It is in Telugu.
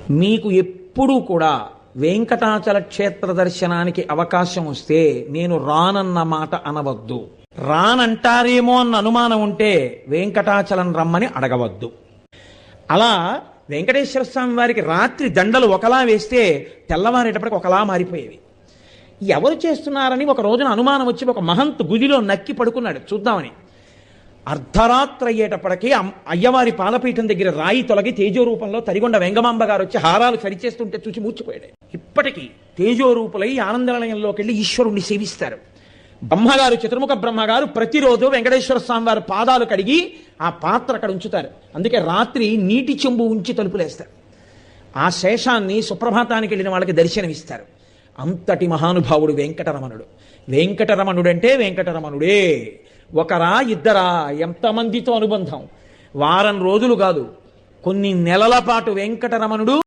మీకు ఎప్పుడూ కూడా వెంకటాచల క్షేత్ర దర్శనానికి అవకాశం వస్తే నేను రానన్న మాట అనవద్దు. రానంటారేమో అన్న అనుమానం ఉంటే వెంకటాచలం రమ్మని అడగవద్దు. అలా వెంకటేశ్వర స్వామి వారికి రాత్రి దండలు ఒకలా వేస్తే తెల్లవారేటప్పటికి ఒకలా మారిపోయేవి. ఎవరు చేస్తున్నారని ఒక రోజున అనుమానం వచ్చి ఒక మహంత్ గుదిలో నక్కి పడుకున్నాడు చూద్దామని. అర్ధరాత్రి అయ్యేటప్పటికీ అయ్యవారి పాలపీఠం దగ్గర రాయి తొలగి తేజోరూపంలో తరిగొండ వెంగమాంబ గారు వచ్చి హారాలు సరిచేస్తుంటే చూసి మూర్చిపోయాడు. ఇప్పటికీ తేజోరూపులై ఆనందనిలయంలోకి వెళ్ళి ఈశ్వరుణ్ణి సేవిస్తారు. బ్రహ్మగారు, చతుర్ముఖ బ్రహ్మగారు ప్రతిరోజు వెంకటేశ్వర స్వామి వారి పాదాలు కడిగి ఆ పాత్ర అక్కడ ఉంచుతారు. అందుకే రాత్రి నీటి చెంబు ఉంచి తలుపులేస్తారు. ఆ శేషాన్ని సుప్రభాతానికి వెళ్ళిన వాళ్ళకి దర్శనమిస్తారు. అంతటి మహానుభావుడు వెంకటరమణుడు. వెంకటరమణుడంటే వెంకటరమణుడే. ఒకరా ఇద్దరా, ఎంతమందితో అనుబంధం. వారం రోజులు కాదు, కొన్ని నెలల పాటు వెంకటరమణుడు